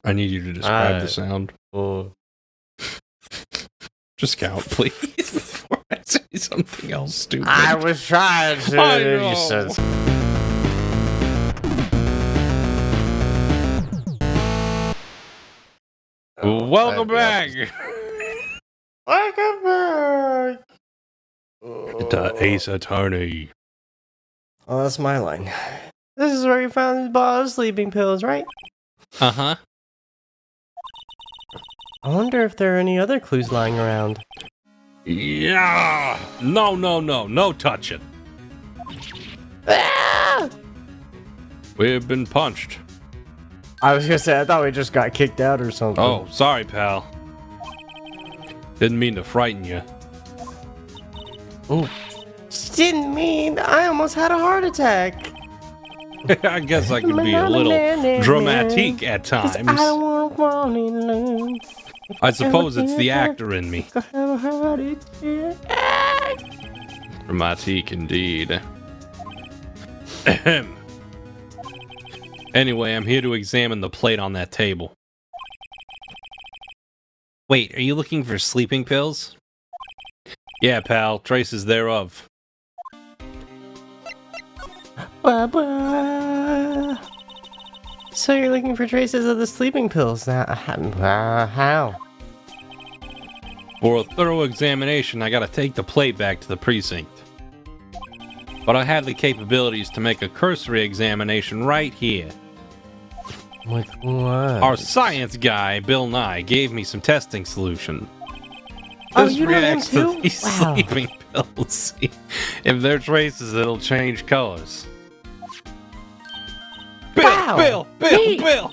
I need you to describe the sound. Oh. Just count, please, before I say something else stupid. I was trying to. I know. Welcome back. Welcome back. To Ace Attorney. Oh, that's my line. This is where you found the bottle of sleeping pills, right? Uh-huh. I wonder if there are any other clues lying around. Yeah. No touching. Ah! We've been punched. I was gonna say, I thought we just got kicked out or something. Oh, sorry, pal. Didn't mean to frighten you. Ooh. Didn't mean. I almost had a heart attack. I guess I could be a little dramatic at times. I suppose it's the actor in me. Dramatic indeed. Ahem. Anyway, I'm here to examine the plate on that table. Wait, are you looking for sleeping pills? Yeah, pal, traces thereof. So you're looking for traces of the sleeping pills now? How? For a thorough examination, I gotta take the plate back to the precinct. But I have the capabilities to make a cursory examination right here. Like what? Our science guy, Bill Nye, gave me some testing solution. Oh, This you know him reacts to too? these Wow. sleeping pills. If they're traces, it'll change colors. Bill, Wow. Bill!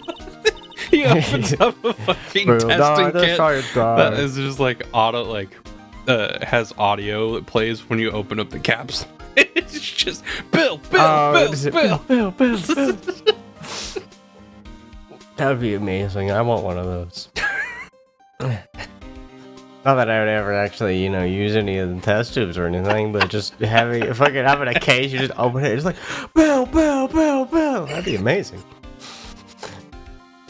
He opens up a fucking testing kit that is just like has audio that plays when you open up the capsule. It's just Bill. That would be amazing. I want one of those. Not that I would ever actually, use any of the test tubes or anything, but just having a case, you just open it, it's like, Bill. That'd be amazing.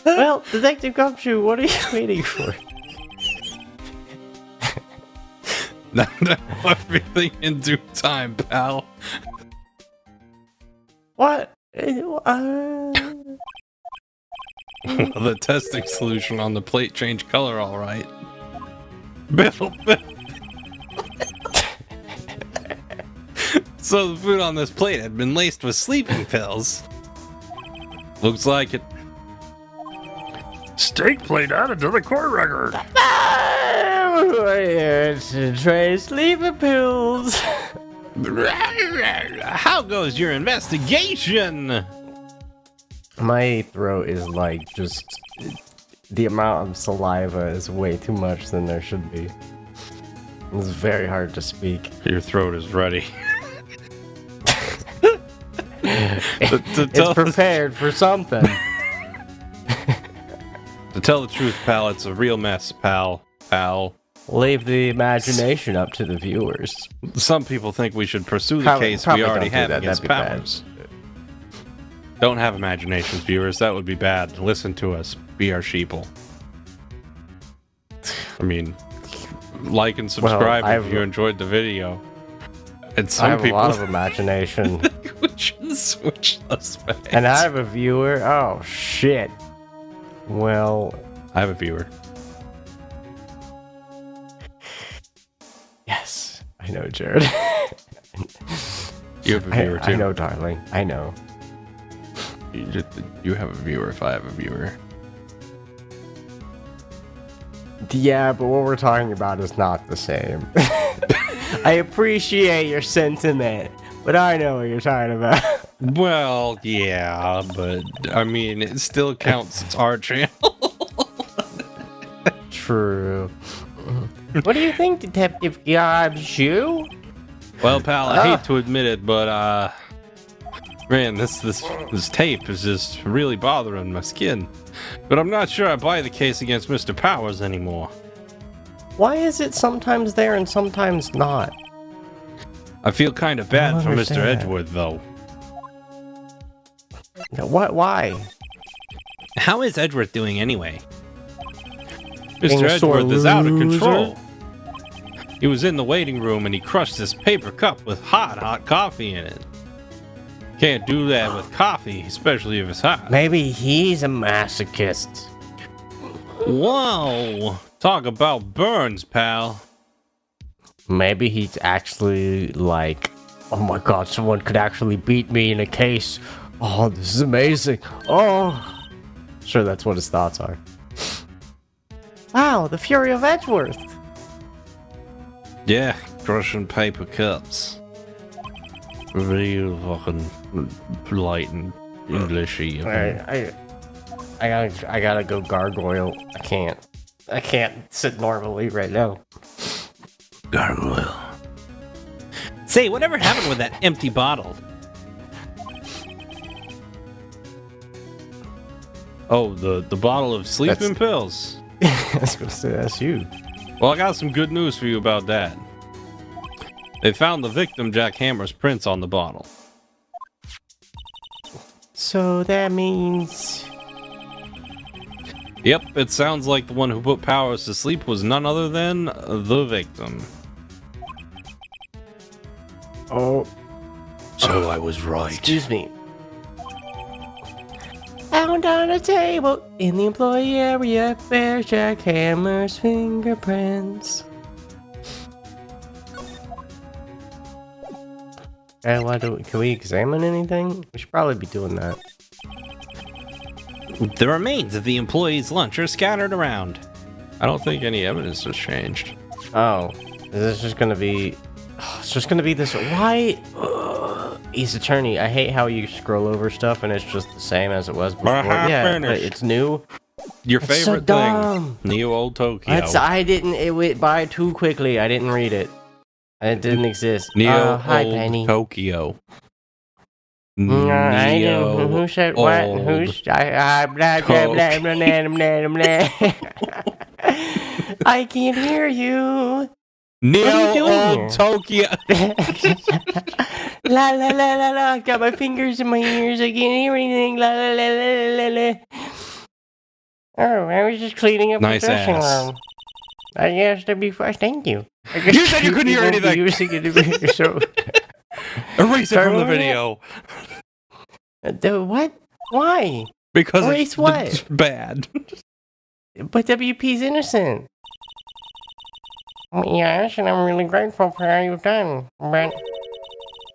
Well, Detective Gumshoe, what are you waiting for? Everything in due time, pal. What? The testing solution on the plate changed color, all right. Bill. So the food on this plate had been laced with sleeping pills. Looks like it. Steak plate added to the court record. It's a tray of sleeping pills. How goes your investigation? My throat is like just... The amount of saliva is way too much than there should be. It's very hard to speak. Your throat is ready. It's prepared for something. To tell the truth, pal, it's a real mess, pal. Leave the imagination up to the viewers. Some people think we should pursue the case we already have against Powers. Don't have imaginations, viewers. That would be bad. Listen to us. Be our sheeple. I mean, like and subscribe if you enjoyed the video. And some I have people a lot of imagination. we should switch those back. And I have a viewer? Oh, shit. Well... I have a viewer. Yes. I know, Jared. You have a viewer, too. I know, darling. I know. You have a viewer if I have a viewer. Yeah, but what we're talking about is not the same. I appreciate your sentiment, but I know what you're talking about. Well, yeah, but I mean, it still counts. It's our channel. True. What do you think, Detective Gumshoe? Well, pal, I hate to admit it, but man, this tape is just really bothering my skin. But I'm not sure I buy the case against Mr. Powers anymore. Why is it sometimes there and sometimes not? I feel kind of bad for Mr. understand. Edgewood, though. What? Why? How is Edgeworth doing anyway? Mr. Edgeworth is out of control. He was in the waiting room and he crushed this paper cup with hot coffee in it. Can't do that with coffee, especially if it's hot. Maybe he's a masochist. Whoa! Talk about burns, pal. Maybe he's actually like, oh my god, someone could actually beat me in a case. Oh, this is amazing. Oh, sure, that's what his thoughts are. Wow, the Fury of Edgeworth. Yeah, crushing paper cups. Real fucking polite and Englishy. I gotta go gargoyle. I can't sit normally right now. Gargoyle. Say, whatever happened with that empty bottle? Oh, the bottle of sleeping pills. I was gonna say that's you. Well, I got some good news for you about that. They found the victim Jack Hammer's prints on the bottle. So that means... Yep, it sounds like the one who put Powers to sleep was none other than the victim. Oh. So I was right. Excuse me. Found on a table in the employee area bears Jack Hammer's fingerprints. Can we examine anything? We should probably be doing that. The remains of the employee's lunch are scattered around. I don't think any evidence has changed. Oh, is this just gonna be... it's just gonna be this... Why? Ace Attorney, I hate how you scroll over stuff and it's just the same as it was before. Yeah, but it's new. Your It's favorite so dumb. thing. Neo Old Tokyo. It went by too quickly. I didn't read it. It didn't exist. Neo Hi, Old Penny. Tokyo. I didn't. Who said what? Who's... I can't hear you. Neo Old Tokyo. La la la la la. Got my fingers in my ears. I can't hear anything. La la la la la la. Oh, I was just cleaning up Nice the dressing ass. room. I asked to be first. Thank you. You said you couldn't hear anything. So, Erase it from the video. What? Why? Because Erase what? it's bad. But WP's innocent. Yes, and I'm really grateful for how you've done. But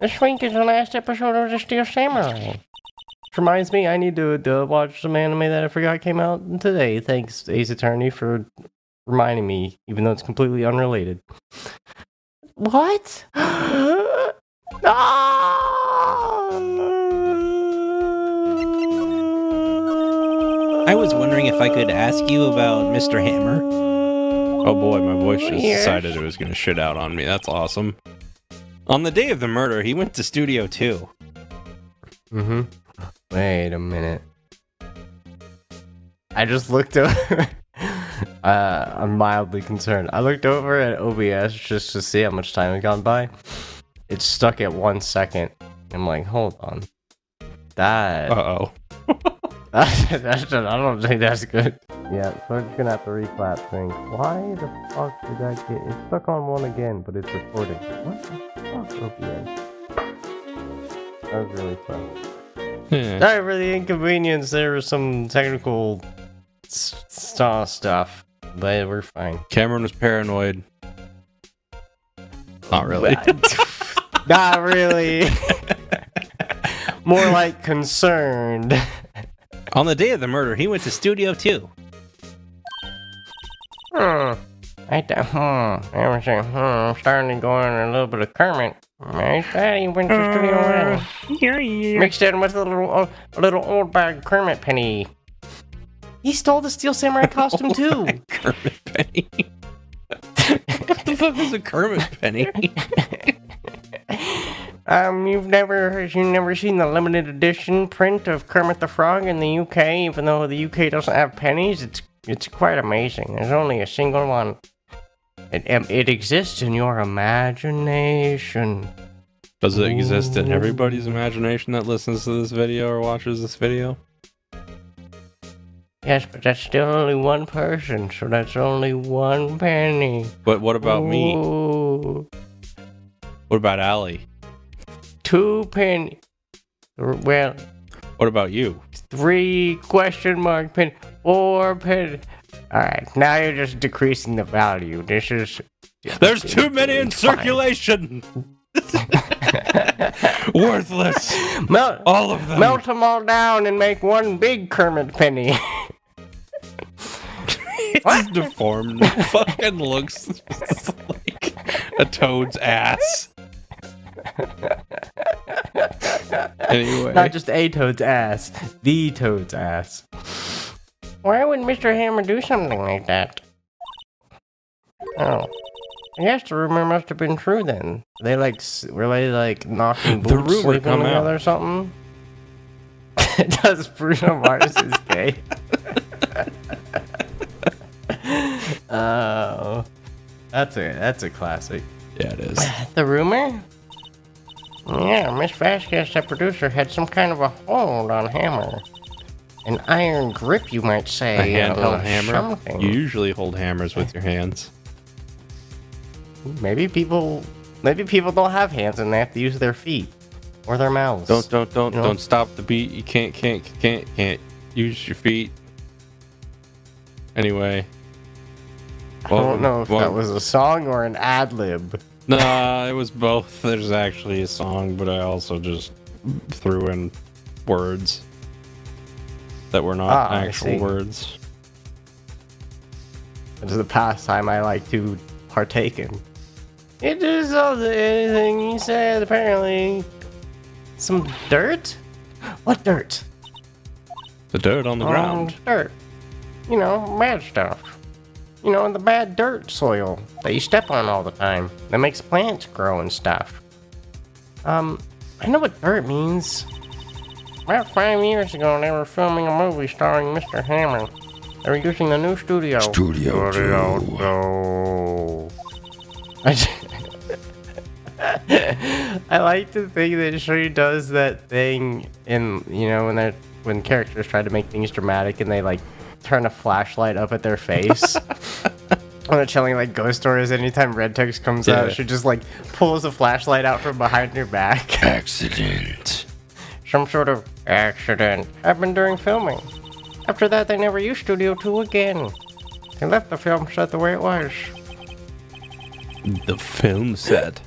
this week is the last episode of The Steel Samurai. Which reminds me, I need to watch some anime that I forgot came out today. Thanks, Ace Attorney, for reminding me, even though it's completely unrelated. What? I was wondering if I could ask you about Mr. Hammer. Oh boy, my voice just decided it was going to shit out on me. That's awesome. On the day of the murder, he went to Studio 2. Mm-hmm. Wait a minute. I just looked over. I'm mildly concerned. I looked over at OBS just to see how much time had gone by. It's stuck at 1 second. I'm like, hold on. That... Uh-oh. I don't think that's good. Yeah, so we're just gonna have to reclap things. Why the fuck did that get... It's stuck on one again, but it's recording. What the fuck, OBS? That was really fun. Yeah. Sorry for the inconvenience. There was some technical stuff, but we're fine. Kamren was paranoid. Not really. Not really. More like concerned. On the day of the murder, he went to Studio 2. I'm starting to go on a little bit of Kermit. I thought he went to Studio 1. Mixed in with a little old bag Kermit Penny. He stole the Steel Samurai costume too. Kermit Penny. What the fuck is a Kermit Penny? You've never seen the limited edition print of Kermit the Frog in the UK, even though the UK doesn't have pennies. It's quite amazing. There's only a single one. It exists in your imagination. Does it exist in everybody's imagination that listens to this video or watches this video? Yes, but that's still only one person, so that's only 1 penny. But what about me? Ooh. What about Allie? 2 penny. Well, What about you? 3 question mark penny. 4 penny. Alright, now you're just decreasing the value. This is... There's too many in circulation! Worthless! All of them! Melt them all down and make one big Kermit penny. It's deformed. It fucking looks like a toad's ass. Anyway. Not just a toad's ass. The toad's ass. Why would Mr. Hammer do something like that? Oh. I guess the rumor must have been true then. They were they like knocking boots, The rumor sleeping come together out. or something? Does Bruno Mars is gay? Oh, that's a classic. Yeah, it is. The rumor? Yeah, Miss Vasquez, the producer, had some kind of a hold on Hammer. An iron grip, you might say. A handheld hammer? Something. You usually hold hammers with your hands. Maybe people don't have hands and they have to use their feet or their mouths. Don't stop the beat. You can't use your feet. Anyway. I don't know if that was a song or an ad-lib. Nah, it was both. There's actually a song, but I also just threw in words that were not actual words. It is the pastime I like to partake in. It is anything you said, apparently. Some dirt? What dirt? The dirt on the ground. Dirt. You know, bad stuff. You know, the bad dirt soil that you step on all the time. That makes plants grow and stuff. I know what dirt means. About 5 years ago, they were filming a movie starring Mr. Hammer. They were using the new studio. Studio 2. I like to think that she does that thing in, you know, when characters try to make things dramatic and they like turn a flashlight up at their face. When they're telling like ghost stories, anytime red text comes out, she just like pulls a flashlight out from behind her back. Accident. Some sort of accident happened during filming. After that, they never used Studio 2 again. They left the film set the way it was. The film set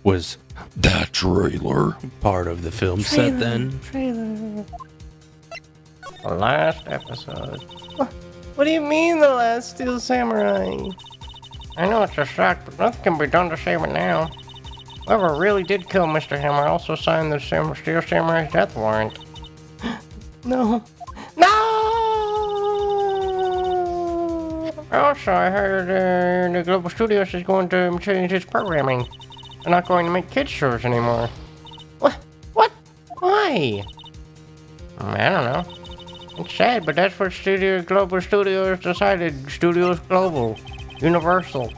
was That trailer. part of the film set then? Trailer. The last episode. What do you mean the last Steel Samurai? I know it's a shock, but nothing can be done to save it now. Whoever really did kill Mr. Hammer also signed the Steel Samurai's death warrant. No. Also, I heard the Global Studios is going to change its programming. They're not going to make kids shows anymore. What? Why? I don't know. It's sad, but that's what Global Studios decided. Studios Global. Universal.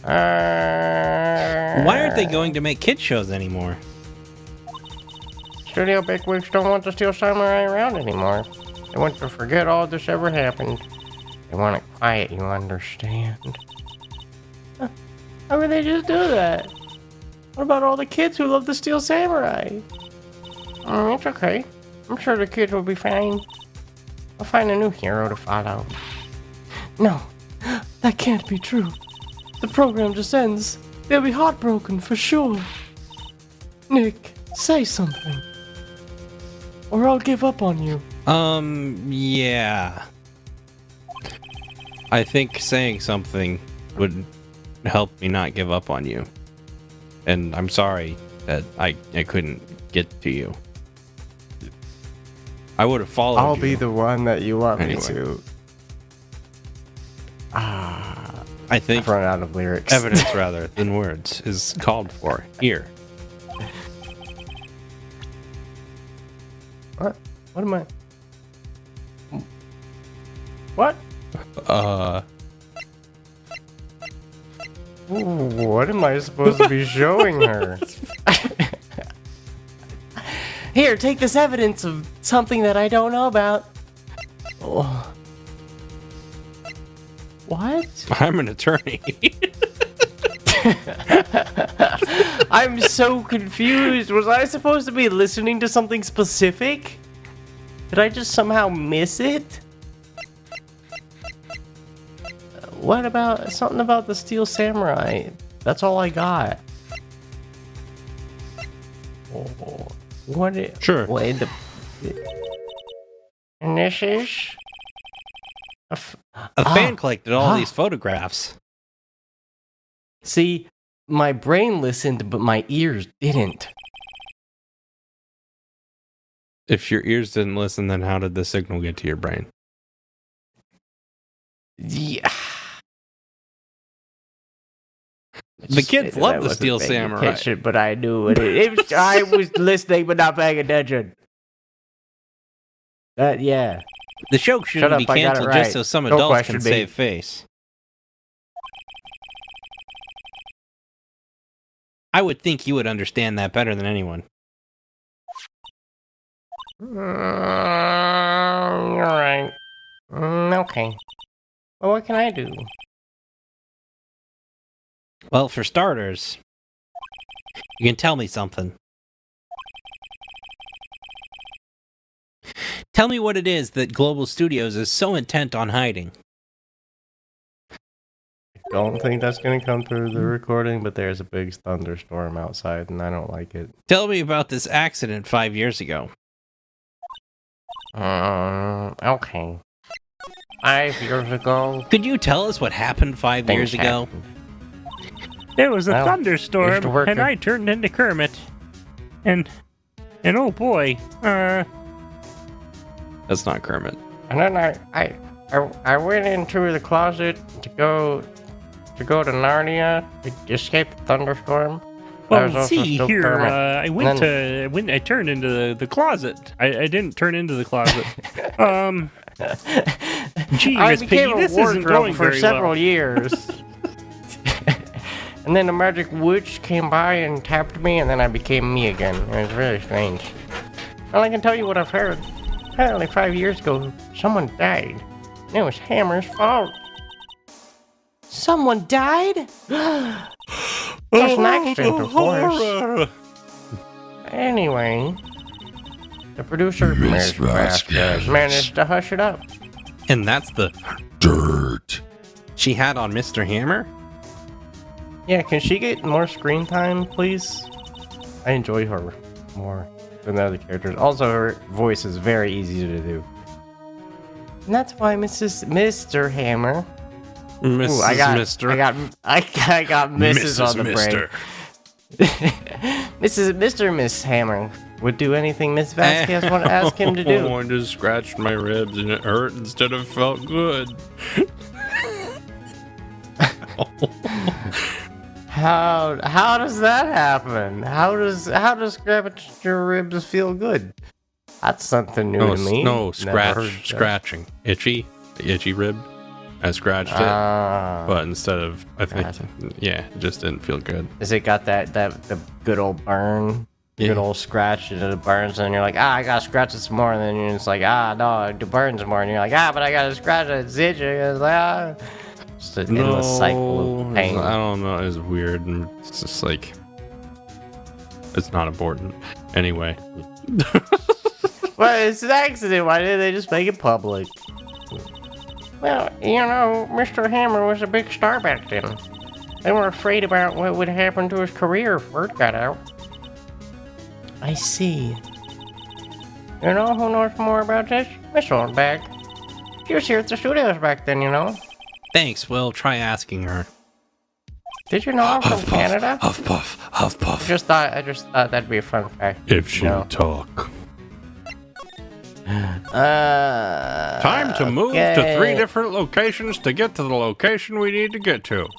Why aren't they going to make kid shows anymore? Studio bigwigs don't want the Steel Samurai around anymore. They want to forget all this ever happened. They want it quiet, you understand? How would they just do that? What about all the kids who love the Steel Samurai? It's okay. I'm sure the kids will be fine. I'll find a new hero to follow. No, that can't be true. The program just ends. They'll be heartbroken for sure. Nick, say something. Or I'll give up on you. Yeah. I think saying something would help me not give up on you. And I'm sorry that I couldn't get to you. I would have followed you. I'll be the one that you want me Anyway. to. I think I've run out of lyrics. evidence rather than words is called for here. What? What am I? What? Ooh, what am I supposed to be showing her? Here, take this evidence of something that I don't know about. Oh, What? I'm an attorney. I'm so confused. Was I supposed to be listening to something specific? Did I just somehow miss it? What about something about the Steel Samurai? That's all I got. Oh, what? Sure. Wait, and this is A fan collected all these photographs. See, my brain listened, but my ears didn't. If your ears didn't listen, then how did the signal get to your brain? Yeah. The kids love the Steel Samurai. Attention, but I knew it. I was listening, but not paying attention. Yeah. The show shouldn't be canceled just so some adults can save face. I would think you would understand that better than anyone. Alright. Okay. Well, what can I do? Well, for starters, you can tell me something. Tell me what it is that Global Studios is so intent on hiding. I don't think that's going to come through the recording, but there's a big thunderstorm outside, and I don't like it. Tell me about this accident 5 years ago. Okay. 5 years ago. Could you tell us what happened 5 years ago? There was a thunderstorm, and I turned into Kermit. And oh boy, That's not Kermit. And then I went into the closet to go to Narnia to escape the thunderstorm. Well, see here, I turned into the closet. I didn't turn into the closet. Gee, Miss Piggy, this isn't going for very several well. years. And then the magic witch came by and tapped me, and then I became me again. It was really strange. Well, I can tell you what I've heard. Apparently 5 years ago, someone died. And it was Hammer's fault. Someone died? That's an accident, of course. Anyway, the producer, Miss Vasquez, managed to hush it up. And that's the dirt she had on Mr. Hammer? Yeah, can she get more screen time, please? I enjoy her more than the other characters. Also, her voice is very easy to do. And that's why Mr. Hammer. Mrs. Ooh, I got Mrs. on the brain. Miss Hammer would do anything Miss Vasquez would ask him to do. I just scratched my ribs and it hurt instead of felt good. How does that happen? How does scratching your ribs feel good? That's something new to me. No, scratching. Itchy rib. I scratched it, but instead of, I think, it just didn't feel good. Has it got the good old burn? Yeah. Good old scratch, and it burns, and you're like, I gotta scratch it some more, and then you're just like, no, it burns more, and you're like, but I gotta scratch it, it's itchy, it's like, just an endless cycle of pain. I don't know, it's weird, and it's just like, it's not important. Anyway. Well, it's an accident, why didn't they just make it public? Well, Mr. Hammer was a big star back then. They were afraid about what would happen to his career if word got out. I see. You know who knows more about this? Miss Oldbag. She was here at the studios back then, Thanks, we'll try asking her. Did you know I'm from Canada? Huff puff, huff puff. I just thought that'd be a fun fact. If she would talk. Time to move to 3 different locations to get to the location we need to get to.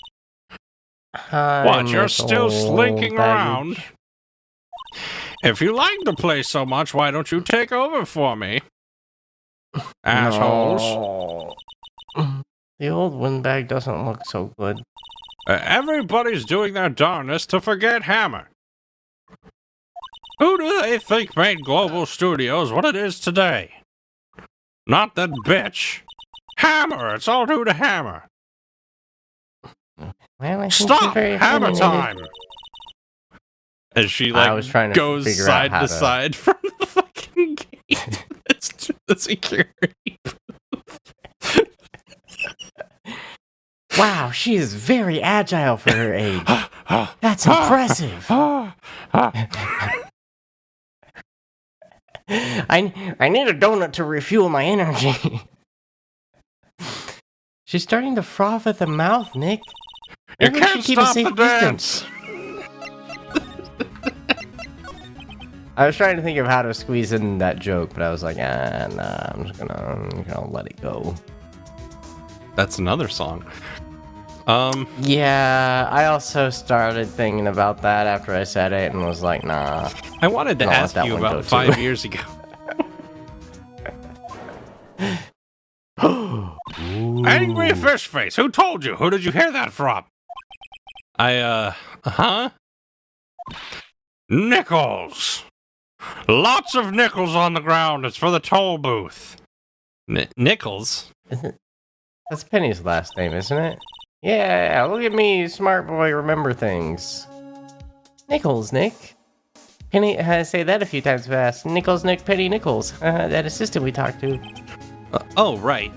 What, you're still slinking around? If you like the place so much, why don't you take over for me? Assholes. No. The old windbag doesn't look so good. Everybody's doing their darnest to forget Hammer. Who do they think made Global Studios what it is today? Not that bitch. Hammer! It's all due to Hammer. Well, I think Stop! she's very Hammer opinionated. time! As she I was trying to goes figure side out how to side from the fucking gate. It's to the security. Wow, she is very agile for her age. That's impressive. I need a donut to refuel my energy. She's starting to froth at the mouth, Nick. You Maybe we can't should keep a stop safe the dance. I was trying to think of how to squeeze in that joke, but I was like, nah, I'm just gonna let it go. That's another song. Yeah, I also started thinking about that after I said it and was like, nah. I wanted to I'll let ask that you one go about too. 5 years ago. Angry fish face. Who told you? Who did you hear that from? Nickels. Lots of nickels on the ground. It's for the toll booth. Nickels? That's Penny's last name, isn't it? Yeah, look at me, smart boy, remember things. Nichols, Nick. Penny, say that a few times fast. Nichols, Nick, Penny, Nichols. That assistant we talked to. Oh, right.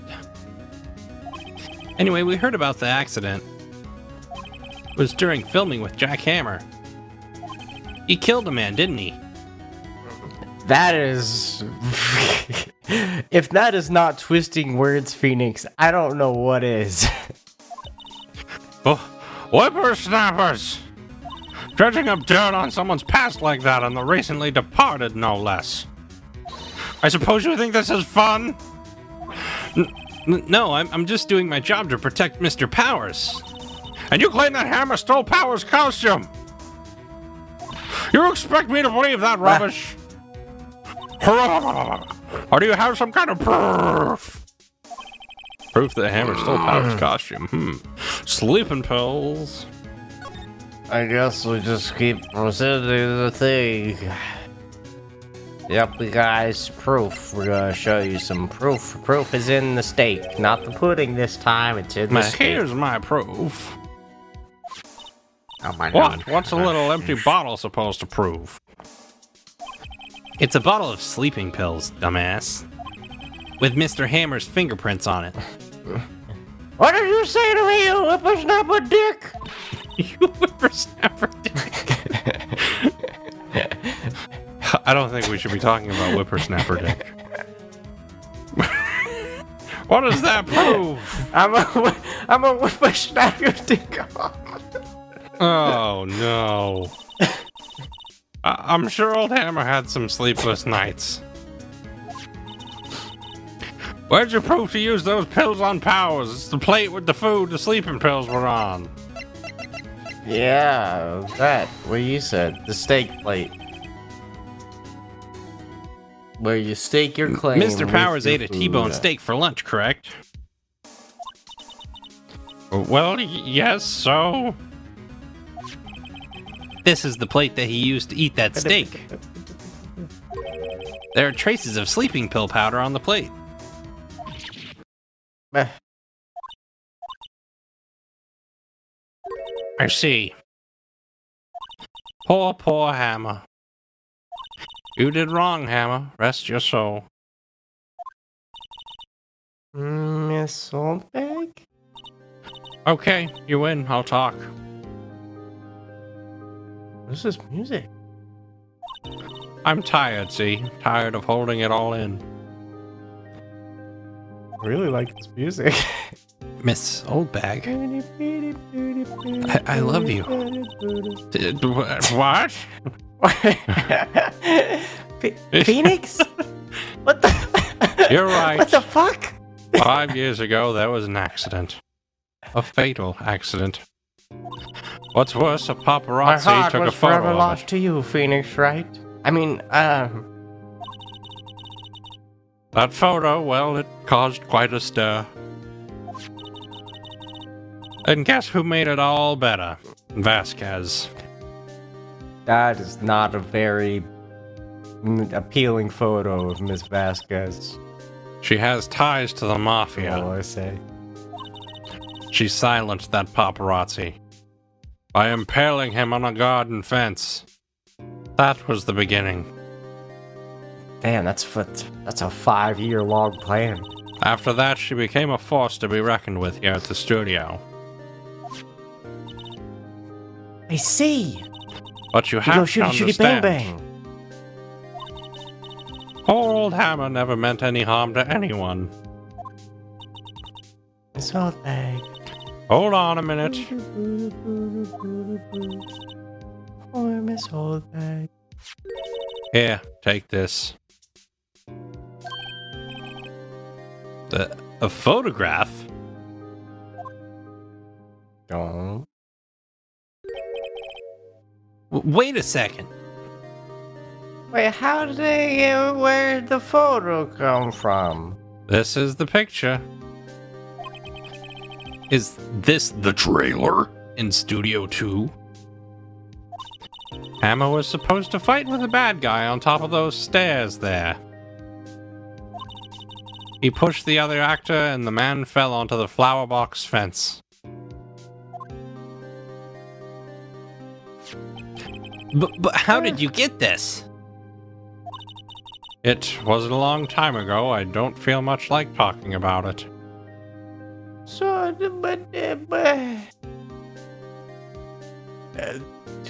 Anyway, we heard about the accident. It was during filming with Jack Hammer. He killed a man, didn't he? That is... If that is not twisting words, Phoenix, I don't know what is. Oh, whippersnappers! Dredging up dirt on someone's past like that on the recently departed, no less. I suppose you think this is fun? No, I'm just doing my job to protect Mr. Powers. And you claim that Hammer stole Powers' costume? You expect me to believe that rubbish? Or do you have some kind of proof? Proof that Hammer stole Powers' costume. Sleeping pills. I guess we just keep presenting the thing. Yep, we guys, proof. We're gonna show you some proof. Proof is in the steak, not the pudding this time. It's in the steak. Here's my proof. Oh my What? What's a little empty bottle supposed to prove? It's a bottle of sleeping pills, dumbass. With Mr. Hammer's fingerprints on it. What did you say to me, you whippersnapper dick? You whippersnapper dick. I don't think we should be talking about whippersnapper dick. What does that prove? I'm a whippersnapper dick. Oh no. I'm sure old Hammer had some sleepless nights. Where'd you prove to use those pills on Powers? It's the plate with the food the sleeping pills were on. Yeah, that. What you said. The steak plate. Where you stake your claim. Mr. Powers with ate your a T-bone food. steak for lunch, correct? Well, yes, so... This is the plate that he used to eat that steak. There are traces of sleeping pill powder on the plate. I see. Poor, poor Hammer. You did wrong, Hammer. Rest your soul. Miss Oldbag? Okay, you win. I'll talk. What's this music? I'm tired, see? Tired of holding it all in. I really like this music. Miss Oldbag. I love you. What? Phoenix? What the? You're right. What the fuck? 5 years ago, there was an accident. A fatal accident. What's worse, a My paparazzi heart took a was forever photo of lost it. to you, Phoenix Wright. I mean, That photo, well, it caused quite a stir. And guess who made it all better? Vasquez. that is not a very appealing photo of Miss Vasquez. She has ties to the mafia. All I say. She silenced that paparazzi by impaling him on a garden fence. That was the beginning. Damn, that's a 5-year-long plan. After that, she became a force to be reckoned with here at the studio. I see. But you have to understand, bang. poor old Hammer never meant any harm to anyone. Miss Oldbag. Hold on a minute. Oh, Miss Oldbag. Here, take this. A photograph? Don't. Wait a second. Wait, how did they get where the photo come from? This is the picture. Is this the trailer in Studio 2? Hammer was supposed to fight with a bad guy on top of those stairs there. He pushed the other actor and the man fell onto the flower box fence. But how did you get this? It was a long time ago. I don't feel much like talking about it.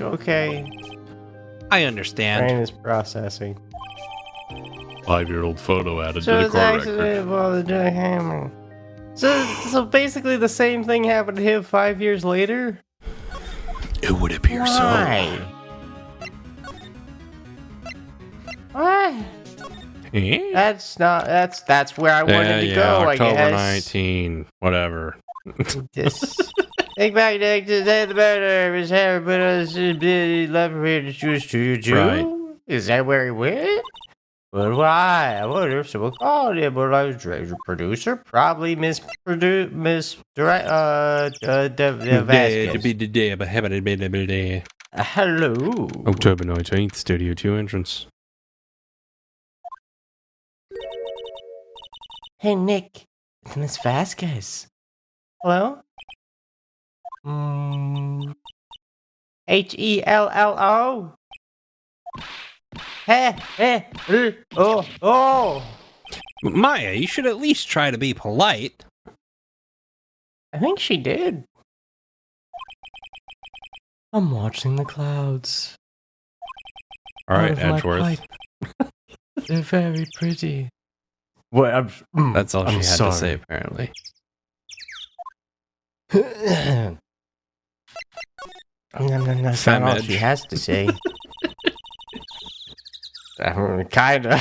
Okay. I understand. Brain is processing. 5-year-old photo added So to the it's car actually record. involved the Hammer. So basically the same thing happened to him 5 years later? It would appear Why? What? Eh? That's where I wanted to go, I October guess. 19, whatever. Just think back to the day of the murder. His hair, but left here to choose to Jew. Right. Is that where he went? But why? I wonder if someone called him. But I was producer, probably Miss Vasquez. Hello. October 19th, Studio 2 entrance. Hey Nick, it's Miss Vasquez. Hello? Hello? Oh. Maya, you should at least try to be polite. I think she did. I'm watching the clouds. All right, out of my Edgeworth. pipe. They're very pretty. What? That's all she I'm had sorry. to say, apparently. That's not all she has to say. Kinda.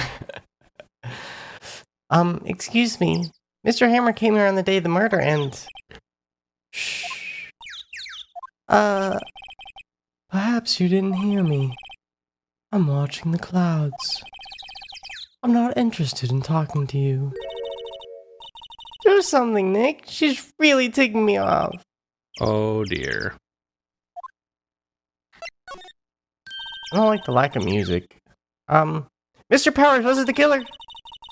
Excuse me. Mr. Hammer came here on the day of the murder and... Shh. Perhaps you didn't hear me. I'm watching the clouds. I'm not interested in talking to you. Do something, Nick. She's really ticking me off. Oh dear. I don't like the lack of music. Mr. Powers, was it the killer?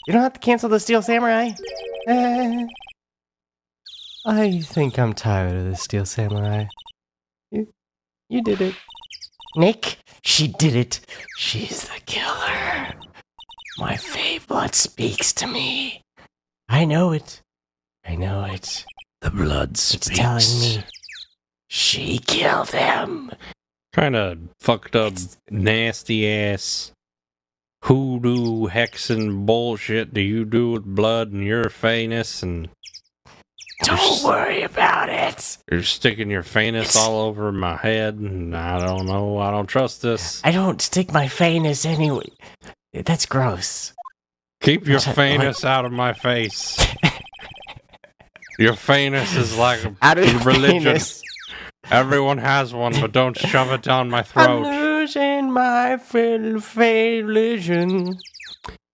You don't have to cancel the Steel Samurai. I think I'm tired of the Steel Samurai. You did it. Nick, she did it. She's the killer. My fey blood speaks to me. I know it. The blood It's speaks. telling me she killed him. Kind of fucked up, nasty ass hoodoo hexen bullshit do you do with blood and your fayness, and Don't worry about it. you're sticking your fayness all over my head, and I don't know, I don't trust this. I don't stick my fayness anyway. That's gross. Keep your What's that, fayness out of my face. Your fayness is like Out of a your religion. fayness. Everyone has one, but don't shove it down my I'm throat. losing my religion.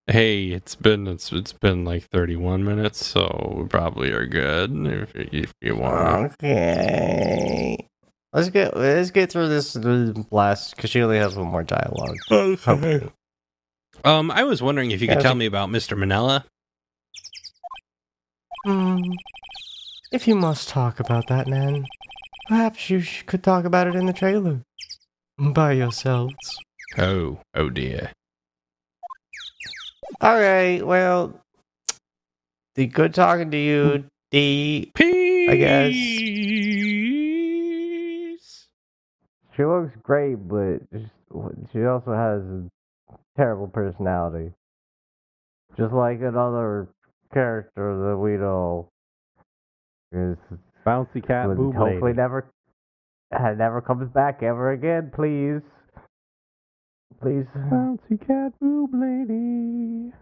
Hey, it's been like 31 minutes, so we probably are good if you want. Okay. Let's get through this last, because she only has one more dialogue. Okay. I was wondering if you could tell me about Mr. Manella. If you must talk about that, Nan, perhaps you could talk about it in the trailer. By yourselves. Oh dear. Alright, well, good talking to you, D. Peace. I guess. She looks great, but she also has a terrible personality. Just like another character that we know. Bouncy cat boob hopefully lady. never comes back ever again, please. Please. Bouncy cat boob lady.